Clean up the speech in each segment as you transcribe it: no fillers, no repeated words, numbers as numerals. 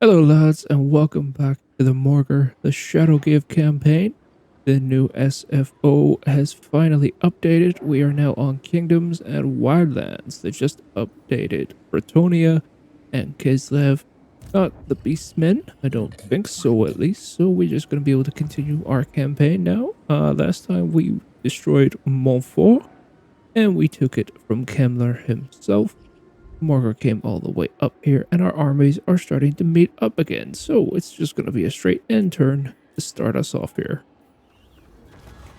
Hello lads and welcome back to the Morghur the Shadowgave campaign. The new SFO has finally updated. We are now on Kingdoms and Wildlands. They just updated Bretonia and Kislev. Not the Beastmen, I don't think so at least. So we're just going to be able to continue our campaign now. Last time we destroyed Montfort and we took it from Kemmler himself. Morghur came all the way up here, and our armies are starting to meet up again, so it's just going to be a straight end turn to start us off here.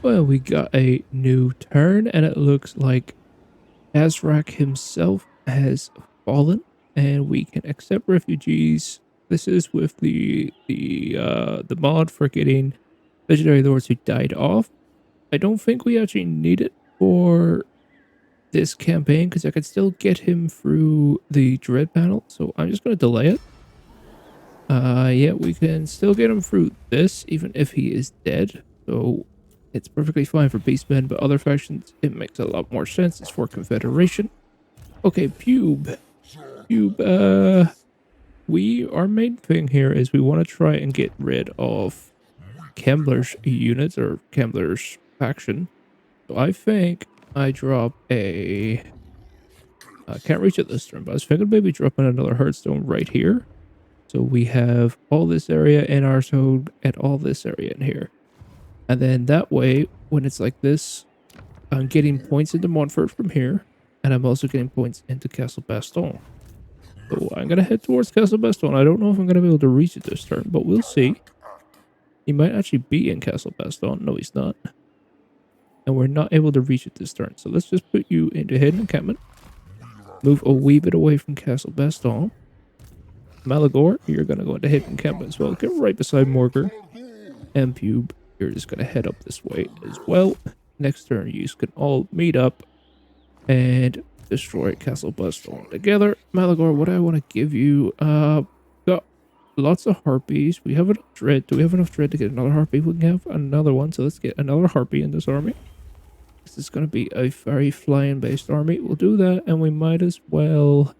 Well, we got a new turn, and it looks like Azrak himself has fallen, and we can accept refugees. This is with the mod for getting legendary lords who died off. I don't think we actually need it for this campaign because I could still get him through the dread panel, so I'm just going to delay it. Yeah, we can still get him through this even if he is dead, so it's perfectly fine for Beastmen, but other factions it makes a lot more sense. It's for Confederation. Okay, our main thing here is we want to try and get rid of Kemmler's units or Kemmler's faction. So I think I drop a... I can't reach it this turn, but I was thinking maybe dropping another Hearthstone right here. So we have all this area in our zone and all this area in here. And then that way, when it's like this, I'm getting points into Montfort from here. And I'm also getting points into Castle Baston. So I'm going to head towards Castle Baston. I don't know if I'm going to be able to reach it this turn, but we'll see. He might actually be in Castle Baston. No, he's not. And we're not able to reach it this turn. So let's just put you into hidden encampment. Move a wee bit away from Castle Baston. Malagor, you're going to go into hidden encampment as well. Get right beside Morghur. And Pube, you're just going to head up this way as well. Next turn, you can all meet up and destroy Castle Baston together. Malagor, what I want to give you, got lots of harpies. We have enough dread. Do we have enough dread to get another harpy? We can have another one. So let's get another harpy in this army. This is going to be a very flying based army. We'll do that, and we might as well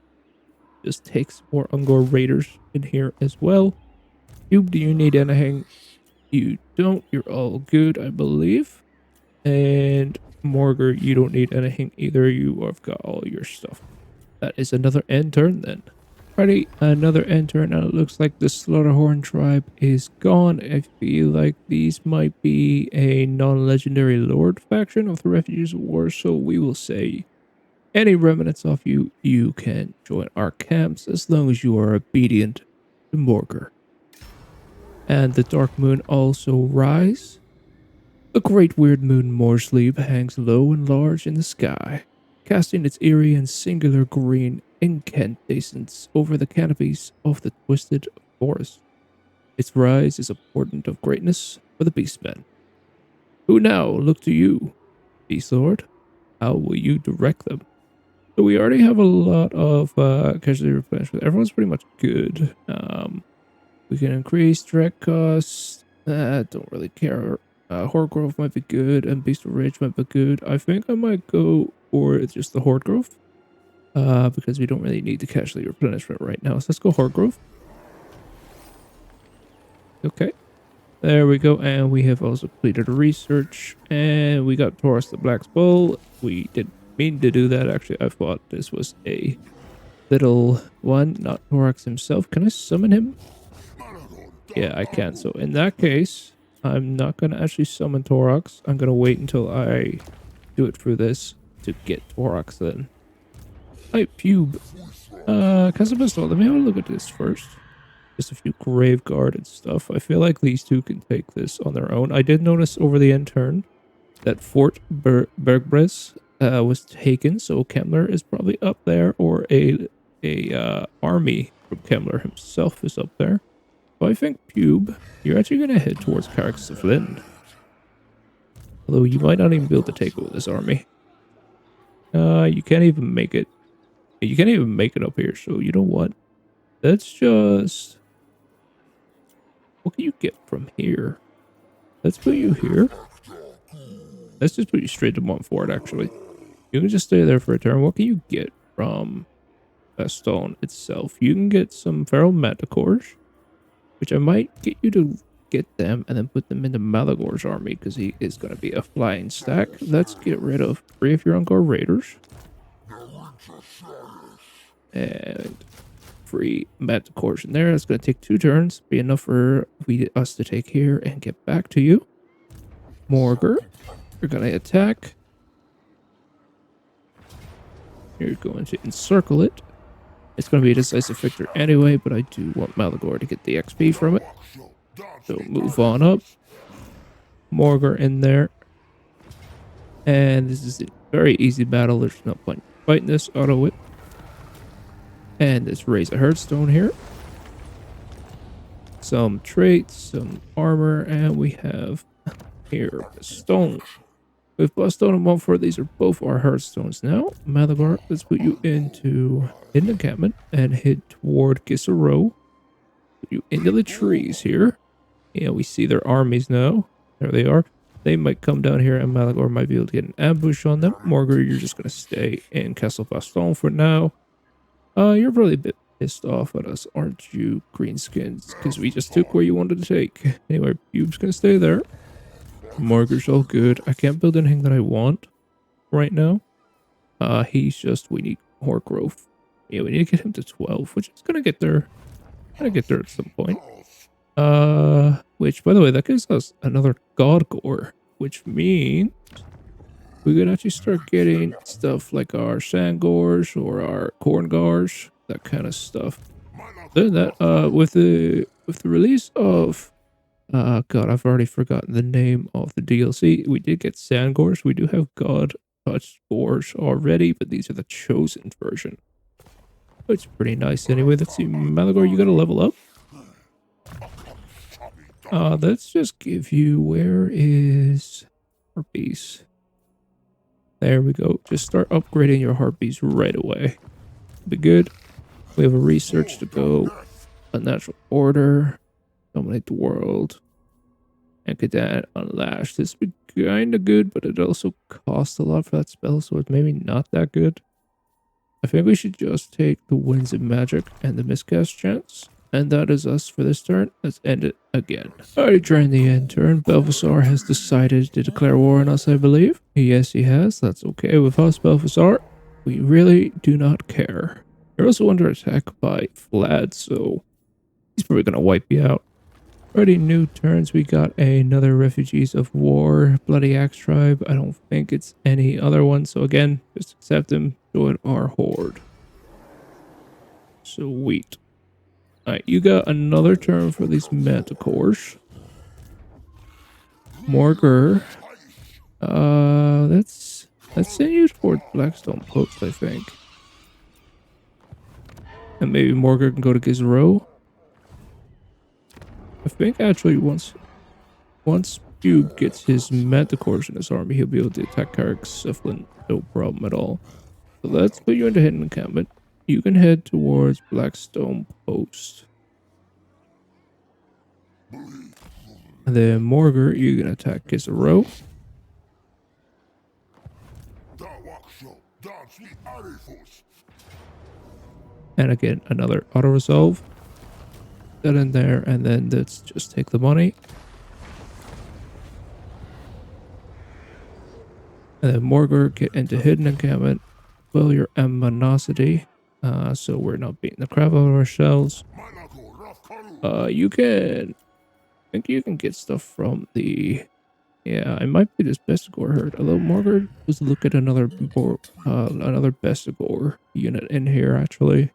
just take some more Ungor Raiders in here as well. Cube, do you need anything? You don't. You're all good, I believe. And Morghur, you don't need anything either. You have got all your stuff. That is another end turn then. Alrighty, another end turn, and it looks like the Slaughterhorn tribe is gone. I feel like these might be a non-legendary lord faction of the Refugees of War, so we will say any remnants of you, you can join our camps as long as you are obedient to Morghur. And the Dark Moon also rise. The great weird moon Morsleep hangs low and large in the sky, casting its eerie and singular green incantations over the canopies of the twisted forest. Its rise is a portent of greatness for the Beastmen. Who now look to you, Beast Lord? How will you direct them? So we already have a lot of casualty replenishment. Everyone's pretty much good. We can increase direct costs. Don't really care. Horde growth might be good, and Beast Ridge might be good. I think I might go for just the Horde growth. Because we don't really need the casualty replenishment right now. So let's go Horde growth. Okay. There we go. And we have also completed a research. And we got Taurus the Black Bull. We didn't mean to do that. Actually, I thought this was a little one, not Thorax himself. Can I summon him? Yeah, I can. So in that case, I'm not going to actually summon Thorax. I'm going to wait until I do it through this to get Thorax then. Hi, Pube. Castle Baston, let me have a look at this first. Just a few Grave Guard and stuff. I feel like these two can take this on their own. I did notice over the end turn that Fort Bergbres was taken, so Kemmler is probably up there, or a army from Kemmler himself is up there. So I think, Pube, you're actually going to head towards Carracks of Lind. Although you might not even be able to take over this army. You can't even make it. You can't even make it up here, so you know what? Let's just... What can you get from here? Let's put you here. Let's just put you straight to Montfort, actually. You can just stay there for a turn. What can you get from Baston itself? You can get some Feral Manticores. which I might get you to get them and then put them into Malagor's army because he is going to be a flying stack. Let's get rid of 3 of your Ungor Raiders. And 3 Manticores in there. That's going to take 2 turns. Be enough for us to take here and get back to you. Morghur, you're going to attack. You're going to encircle it. It's going to be a decisive victory anyway, but I do want Malagor to get the XP from it. So move on up. Morghur in there. And this is a very easy battle. There's no point fighting this. Auto whip. And let's raise a Hearthstone here. Some traits, some armor, and we have here a stone. With Bustone and 1-4, these are both our Hearthstones now. Malagor, let's put you into hidden encampment and head toward Gisaro. Put you into the trees here. Yeah, we see their armies now. There they are. They might come down here and Malagor might be able to get an ambush on them. Morghur, you're just going to stay in Castle Bastone for now. You're probably a bit pissed off at us, aren't you, greenskins? Because we just took where you wanted to take. Anyway, Bube's going to stay there. Morghur's all good. I can't build anything that I want right now. He's just, we need more growth. Yeah, we need to get him to 12, which is going to get there. Gonna get there at some point. Which, by the way, that gives us another God Gore, which means we could actually start getting stuff like our Sand Gores or our Corn Gores, that kind of stuff. Then that, with the release of, God, I've already forgotten the name of the DLC. We did get Sand Gores. We do have God Touched Gores already, but these are the chosen version. It's pretty nice anyway. Let's see, Malagor, you gotta level up. Let's just give you, where is Harpies? There we go. Just start upgrading your Harpies right away. Be good. We have a research to go. A natural order. Dominate the world. And Kadan Unlashed. This would be kind of good, but it also costs a lot for that spell, so it's maybe not that good. I think we should just take the Winds of Magic and the Miscast chance. And that is us for this turn. Let's end it again. Alright, during the end turn, Belfazar has decided to declare war on us, I believe. Yes, he has. That's okay with us, Belfazar. We really do not care. You're also under attack by Vlad, so he's probably going to wipe you out. Already new turns. We got another Refugees of War, Bloody Axe Tribe. I don't think it's any other one. So again, just accept them. Join our horde. Sweet. Alright, you got another turn for these Manticores. Morghur. Let's send you toward Blackstone Post, I think. And maybe Morghur can go to Gisaro. I think actually once Bube gets his Manticores in his army, he'll be able to attack Carrick Siflin, no problem at all. So let's put you into hidden encampment. You can head towards Blackstone Post. And then Morghur, you can attack Gisaro. And again, another auto-resolve. That in there, and then let's just take the money. And then Morghur, get into hidden encampment. Well, your Aminosity. So we're not beating the crap out of ourselves. You can... I think you can get stuff from the... Yeah, I might be this Bestigor herd. Although Morghur was look at another Bestigor unit in here, actually.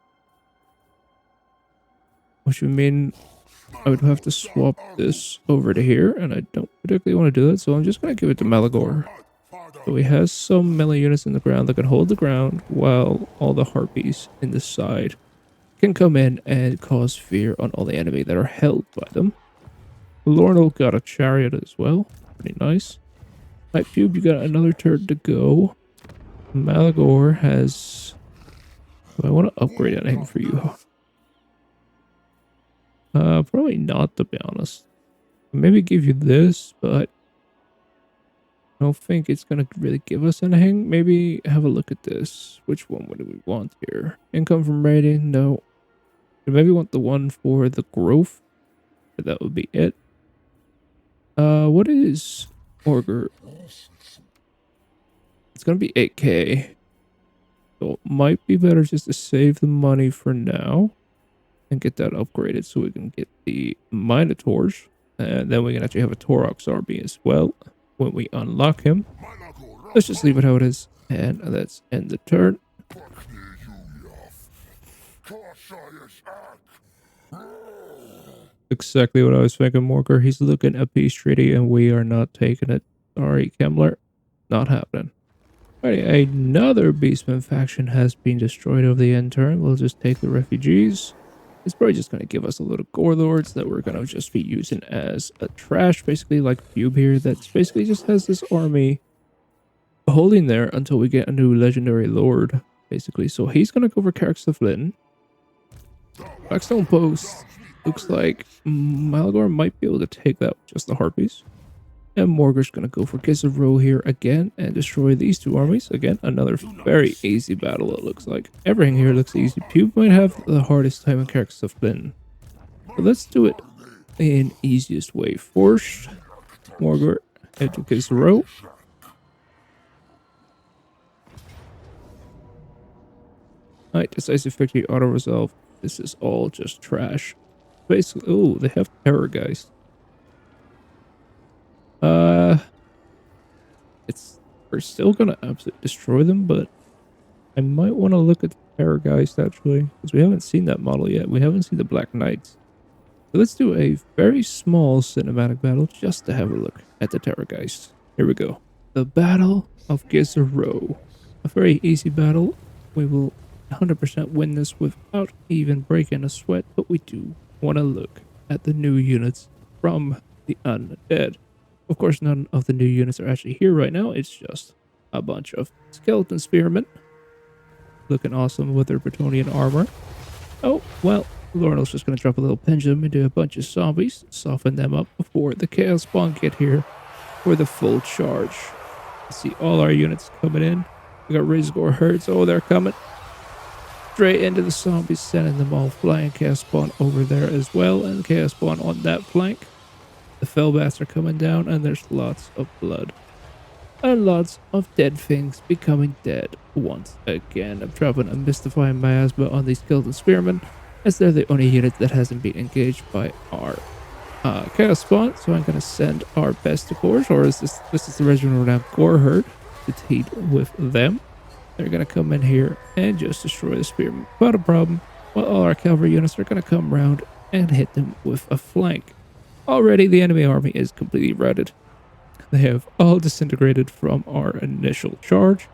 Which would mean I would have to swap this over to here, and I don't particularly want to do that, so I'm just going to give it to Malagor. So he has some melee units in the ground that can hold the ground, while all the Harpies in the side can come in and cause fear on all the enemy that are held by them. Lorno got a chariot as well. Pretty nice. Right, Pube, you got another turn to go. Malagor has... Do I want to upgrade anything for you? Probably not, to be honest. Maybe give you this, but I don't think it's gonna really give us anything. Maybe have a look at this. Which one would we want here? Income from raiding? No. Maybe want the one for the growth. That would be it. What is Morghur? It's gonna be 8k. So it might be better just to save the money for now and get that upgraded so we can get the Minotaurs. And then we can actually have a Taurox army as well when we unlock him. Let's just leave it how it is. And let's end the turn. Exactly what I was thinking, Morghur. He's looking at peace treaty and we are not taking it. Sorry, Kemmler. Not happening. Alrighty, another Beastmen faction has been destroyed over the end turn. We'll just take the refugees. It's probably just going to give us a little gore lords that we're going to just be using as a trash, basically like Cube here, that basically just has this army holding there until we get a new legendary lord, basically. So he's going to go for Carrick of Flynn. Blackstone Post looks like Malgor might be able to take that with just the Harpies. And Morghur's going to go for Gizero here again and destroy these two armies. Again, another very easy battle, it looks like. Everything here looks easy. Pube might have the hardest time in Carrick of Flynn. But let's do it in easiest way. First, Morghur head to Gizero. Alright, decisive victory, auto resolve. This is all just trash. Basically, oh, they have Terrorgeist. We're still gonna absolutely destroy them, but I might want to look at the Terrorgeist actually, because we haven't seen that model yet. We haven't seen the Black Knights. So let's do a very small cinematic battle just to have a look at the Terrorgeist. Here we go. The Battle of Gizero. A very easy battle. We will 100% win this without even breaking a sweat, but we do want to look at the new units from the Undead. Of course, none of the new units are actually here right now. It's just a bunch of skeleton spearmen looking awesome with their Bretonian armor. Oh, well, Lornal's just going to drop a little pendulum into a bunch of zombies, soften them up before the Chaos Spawn get here for the full charge. See all our units coming in. We got Rizgor herds. Oh, they're coming straight into the zombies, sending them all flying. Chaos Spawn over there as well, and Chaos Spawn on that flank. The Fellbats are coming down, and there's lots of blood. And lots of dead things becoming dead once again. I'm dropping a Mystifying Miasma on these Skeleton Spearmen, as they're the only unit that hasn't been engaged by our Chaos Spawn. So I'm going to send our Besticores, or is this is the Regiment renowned Gore Herd, to teed with them. They're going to come in here and just destroy the Spearmen without a problem, while all our cavalry units are going to come around and hit them with a flank. Already, the enemy army is completely routed. They have all disintegrated from our initial charge.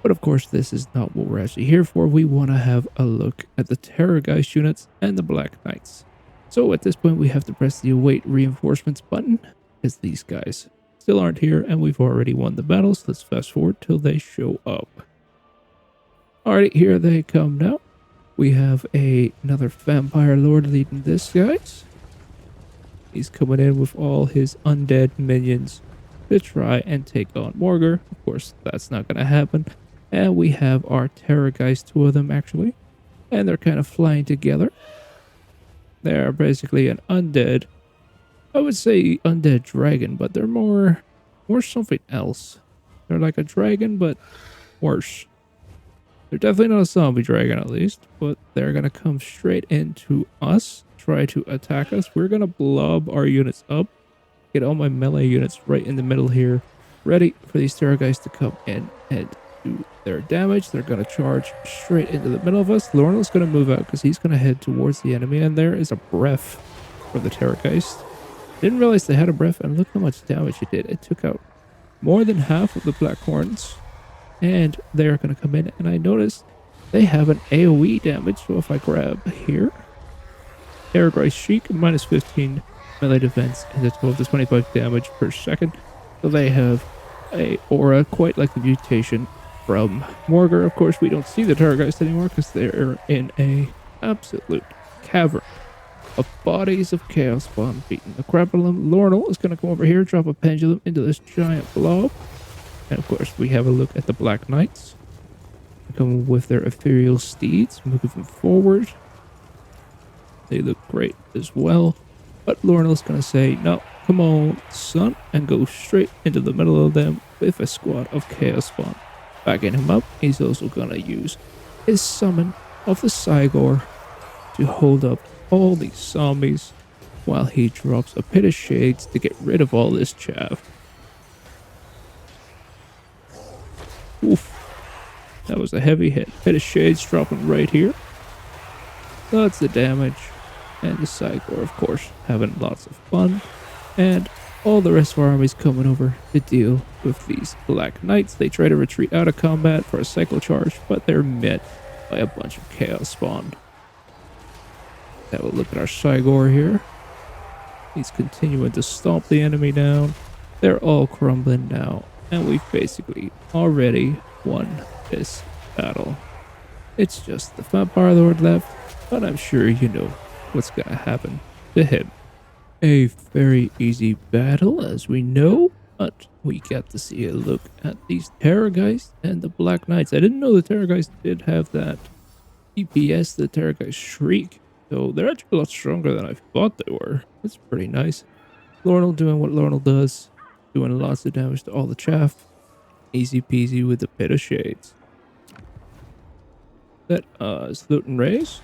But of course, this is not what we're actually here for. We want to have a look at the Terrorgeist units and the Black Knights. So at this point, we have to press the await reinforcements button, as these guys still aren't here, and we've already won the battle. So let's fast forward till they show up. Alright, here they come now. We have another Vampire Lord leading this, guys. He's coming in with all his undead minions to try and take on Morghur. Of course, that's not going to happen. And we have our Terrorgeist, two of them actually. And they're kind of flying together. They're basically an undead. I would say undead dragon, but they're more something else. They're like a dragon, but worse. They're definitely not a zombie dragon at least, but they're going to come straight into us. Try to attack us. We're gonna blob our units up, get all my melee units right in the middle here, ready for these Terrorgeists to come in and do their damage. They're gonna charge straight into the middle of us. Lornal's gonna move out because he's gonna head towards the enemy, and there is a breath for the Terrorgeist. Didn't realize they had a breath, and look how much damage it did. It took out more than half of the Black Horns, and they're gonna come in, and I noticed they have an AoE damage. So if I grab here, Terrorgeist Sheik, minus 15 melee defense and a 12 to 25 damage per second. So they have a aura quite like the mutation from Morghur. Of course, we don't see the Terrorgeist anymore because they're in a absolute cavern of bodies of Chaos Spawn beating the crap out of them. Lornal is going to come over here, drop a pendulum into this giant blob. And of course, we have a look at the Black Knights. Coming with their ethereal steeds, moving forward. They look great as well. But Lornell's gonna say, no, come on, son, and go straight into the middle of them with a squad of Chaos Spawn. Backing him up, he's also gonna use his summon of the Cygor to hold up all these zombies while he drops a Pit of Shades to get rid of all this chaff. Oof. That was a heavy hit. Pit of Shades dropping right here. Lots of damage. And the Cygor, of course, having lots of fun. And all the rest of our armies coming over to deal with these Black Knights. They try to retreat out of combat for a cycle charge, but they're met by a bunch of Chaos Spawn. Have a look at our Cygor here. He's continuing to stomp the enemy down. They're all crumbling now. And we've basically already won this battle. It's just the Vampire Lord left, but I'm sure you know what's gonna happen to him. A very easy battle, as we know, but we got to see a look at these Terrorgeist and the Black Knights. I didn't know the Terrorgeist did have that DPS, the Terrorgeist Shriek, so they're actually a lot stronger than I thought they were. That's pretty nice. Lornell doing what Lornell does, doing lots of damage to all the chaff. Easy peasy with the Pit of Shades. That is Loot and Raise.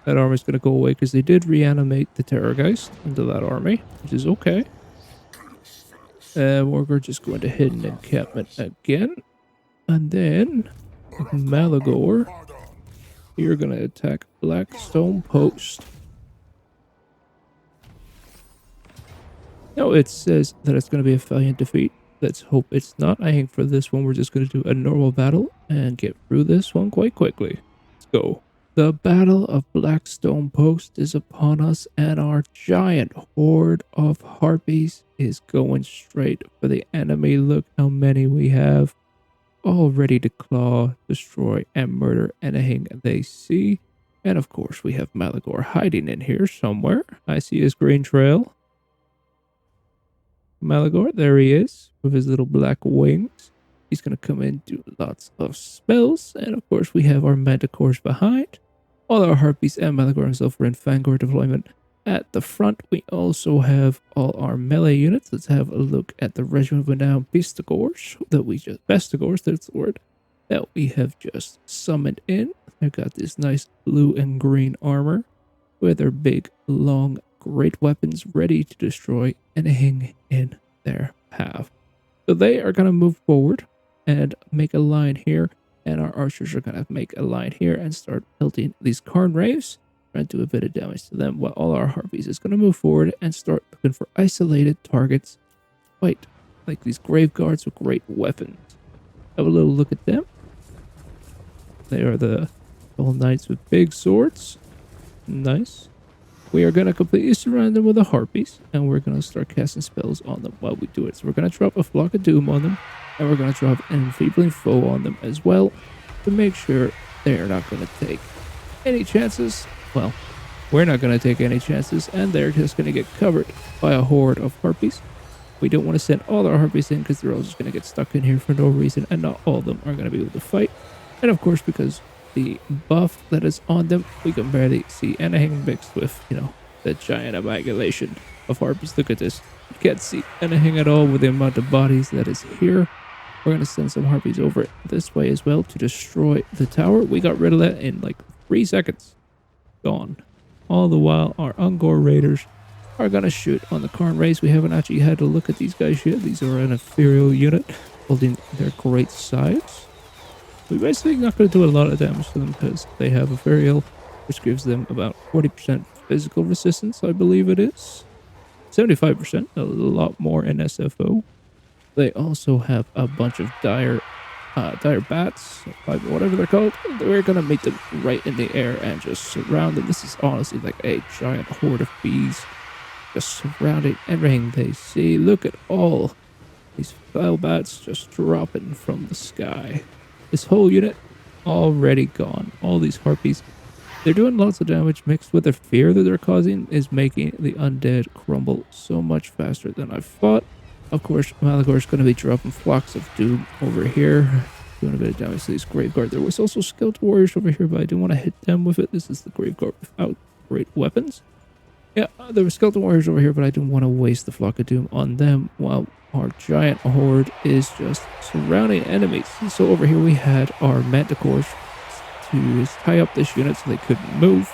That army's going to go away because they did reanimate the Terrorgeist into that army, which is okay. Morghur just going to hidden encampment again. And then Malagor, you're going to attack Blackstone Post. Now it says that it's going to be a valiant defeat. Let's hope it's not. I think for this one, we're just going to do a normal battle and get through this one quite quickly. Let's go. The Battle of Blackstone Post is upon us, and our giant horde of harpies is going straight for the enemy. Look how many we have, all ready to claw, destroy, and murder anything they see. And of course, we have Malagor hiding in here somewhere. I see his green trail. Malagor, there he is, with his little black wings. He's going to come in, do lots of spells, and of course we have our Manticores behind. All our Harpies and Malagor himself are in Fangor deployment. At the front, we also have all our melee units. Let's have a look at the Regiment of Renowned Bestigors, Bestigors, that's the word, that we have just summoned in. They've got this nice blue and green armor with their big, long, great weapons ready to destroy anything in their path. So they are going to move forward and make a line here, and our archers are going to make a line here and start pelting these Karn Raves, trying to do a bit of damage to them, while all our Harpies is going to move forward and start looking for isolated targets, fight like these Grave Guards with great weapons. Have a little look at them. They are the Tall Knights with big swords. Nice. We are going to completely surround them with the Harpies, and we're going to start casting spells on them while we do it. So we're going to drop a Flock of Doom on them, and we're going to drop an Enfeebling Foe on them as well, to make sure they are not going to take any chances. Well, we're not going to take any chances, and they're just going to get covered by a horde of Harpies. We don't want to send all our Harpies in, because they're all just going to get stuck in here for no reason, and not all of them are going to be able to fight. And of course, because the buff that is on them, we can barely see anything mixed with, the giant amalgamation of Harpies. Look at this. You can't see anything at all with the amount of bodies that is here. We're going to send some Harpies over this way as well to destroy the tower. We got rid of that in like 3 seconds. Gone. All the while, our Ungor Raiders are going to shoot on the Karn Rays. We haven't actually had to look at these guys yet. These are an ethereal unit holding their great sides. We're basically not going to do a lot of damage to them because they have Ethereal, which gives them about 40% physical resistance, I believe it is. 75%, a lot more in SFO. They also have a bunch of dire bats, whatever they're called. We're going to meet them right in the air and just surround them. This is honestly like a giant horde of bees just surrounding everything they see. Look at all these foul bats just dropping from the sky. This whole unit already gone. All these Harpies, they're doing lots of damage mixed with the fear that they're causing is making the undead crumble so much faster than I thought. Of course, Malagor is going to be dropping Flocks of Doom over here, doing a bit of damage to these Grave Guard. There was also Skeleton Warriors over here, but I didn't want to hit them with it. This is the Grave Guard without great weapons. Yeah, there were skeleton warriors over here, but I didn't want to waste the flock of doom on them while our giant horde is just surrounding enemies. So over here we had our manticores to tie up this unit so they couldn't move,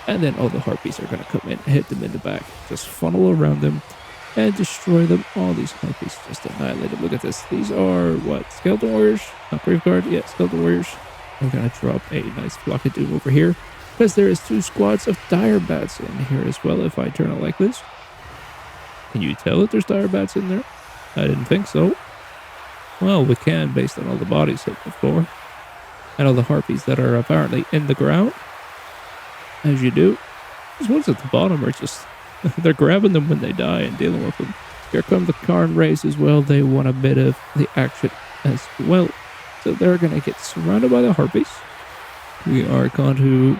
and then all the harpies are going to come in, hit them in the back, just funnel around them and destroy them. All these harpies just annihilated. Look at this. These are what? Skeleton warriors? Not graveguard? Yeah, skeleton warriors. We're going to drop a nice flock of doom over here because there is 2 squads of dire bats in here as well. If I turn it like this, can you tell that there's dire bats in there? I didn't think so. Well, we can based on all the bodies hit the floor and all the harpies that are apparently in the ground, as you do. These ones at the bottom are just, they're grabbing them when they die and dealing with them. Here come the Karn race as well. They want a bit of the action as well. So they're going to get surrounded by the harpies. We are going to,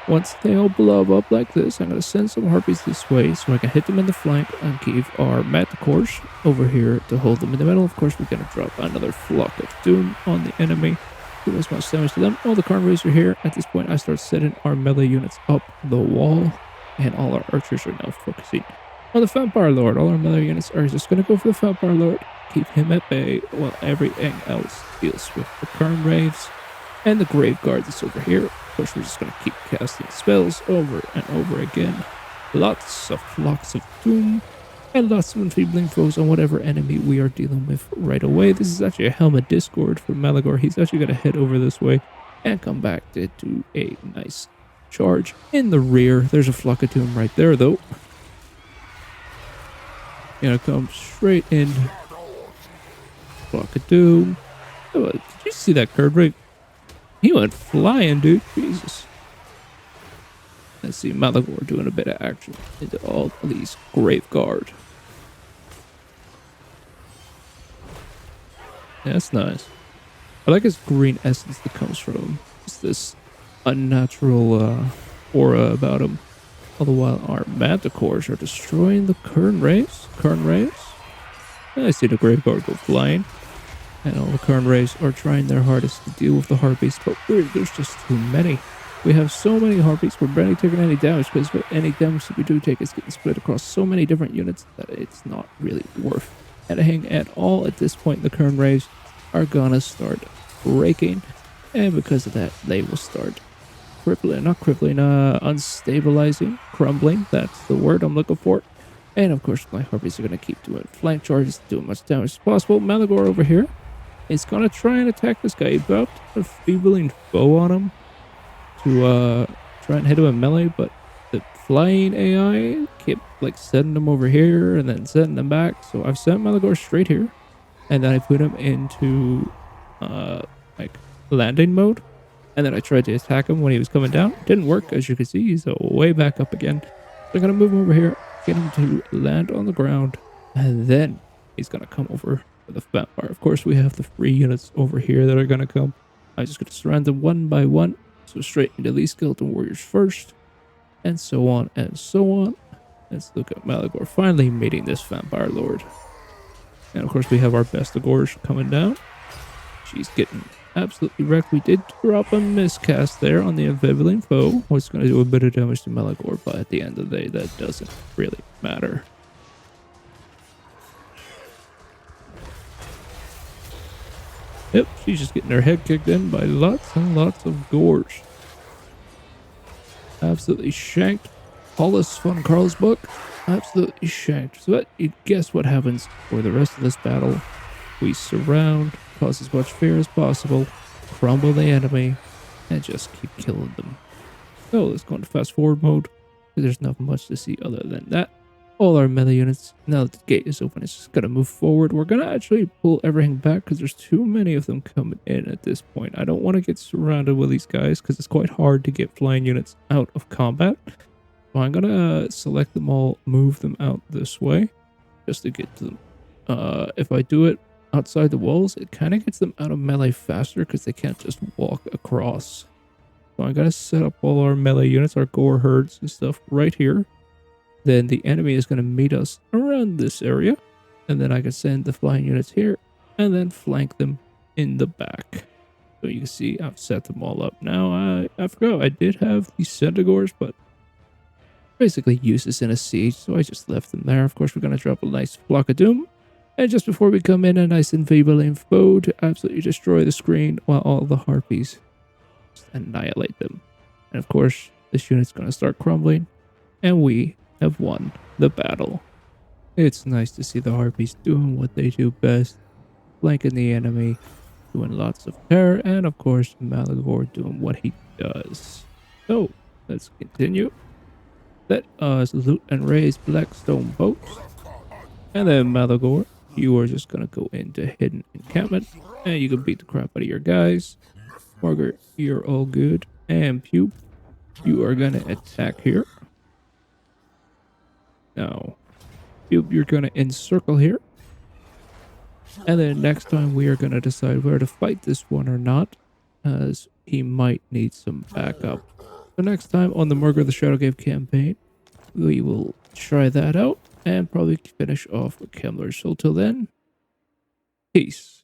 once they all blow up like this, I'm going to send some harpies this way so I can hit them in the flank and keep our manticores over here to hold them in the middle. Of course, we're going to drop another flock of doom on the enemy. Do as much damage to them. All the Karn rays are here. At this point, I start setting our melee units up the wall, and all our archers are now focusing on the Vampire Lord. All our melee units are just going to go for the Vampire Lord, keep him at bay, while everything else deals with the Karn raves and the Grave Guard that's over here. Of course, we're just going to keep casting spells over and over again. Lots of flocks of doom and lots of enfeebling foes on whatever enemy we are dealing with right away. This is actually a Helmet Discord from Malagor. He's actually going to head over this way and come back to do a nice charge in the rear. There's a flock of doom right there, though. Gonna come straight in. Flock of doom. Oh, did you see that curve rate? He went flying, dude. Jesus. Let's see Malagor doing a bit of action into all of these Grave Guard. Yeah, that's nice. I like his green essence that comes from him. Just this unnatural aura about him. All the while our manticores are destroying the Karn rays. And I see the Grave Guard go flying. And all the Karn rays are trying their hardest to deal with the harpies, but there's just too many. We have so many harpies, we're barely taking any damage because any damage that we do take is getting split across so many different units that it's not really worth anything at all. At this point, the Karn rays are gonna start breaking, and because of that, they will start unstabilizing, crumbling. That's the word I'm looking for. And of course, my harpies are gonna keep doing flank charges, doing as much damage as possible. Malagor over here is gonna try and attack this guy. He dropped a feebling foe on him to try and hit him in melee, but the flying AI kept like sending him over here and then sending him back. So I've sent Malagor straight here, and then I put him into like landing mode, and then I tried to attack him when he was coming down. Didn't work, as you can see. He's way back up again. So I'm gonna move him over here, get him to land on the ground, and then he's gonna come over for the vampire. Of course, we have the free units over here that are gonna come. I'm just gonna surround them one by one. So straight into these skeleton warriors first, and so on and so on. Let's look at Malagor finally meeting this Vampire Lord. And of course we have our Bestigors coming down. She's getting absolutely wrecked. We did drop a miscast there on the Ambivalent foe, which is going to do a bit of damage to Malagor, but at the end of the day that doesn't really matter. Yep, she's just getting her head kicked in by lots and lots of gores. Absolutely shanked. Paulus von Karlsburg. Absolutely shanked. So you guess what happens for the rest of this battle. We surround, cause as much fear as possible, crumble the enemy, and just keep killing them. So let's go into fast forward mode, because there's not much to see other than that. All our melee units, now that the gate is open, it's just going to move forward. We're going to actually pull everything back because there's too many of them coming in at this point. I don't want to get surrounded with these guys because it's quite hard to get flying units out of combat. So I'm going to select them all, move them out this way just to get to them. If I do it outside the walls, it kind of gets them out of melee faster because they can't just walk across. So I'm going to set up all our melee units, our gore herds and stuff right here. Then the enemy is going to meet us around this area. And then I can send the flying units here and then flank them in the back. So you can see I've set them all up. Now, I forgot I did have these Centigores, but basically useless in a siege, so I just left them there. Of course, we're going to drop a nice block of doom. And just before we come in, a nice enfeebling foe to absolutely destroy the screen while all the harpies just annihilate them. And of course, this unit's going to start crumbling, and we have won the battle. It's nice to see the harpies doing what they do best, flanking the enemy, doing lots of terror, and of course, Morghur doing what he does. So, let's continue. Let us loot and raise blackstone boats. And then Morghur, you are just gonna go into hidden encampment, and you can beat the crap out of your guys. Morghur, you're all good. And Pupe, you are gonna attack here. Now, Pupe, you're gonna encircle here. And then next time we are gonna decide whether to fight this one or not, as he might need some backup. So next time on the Morghur the Shadowgave campaign, we will try that out and probably finish off with Kemmler. So till then, peace.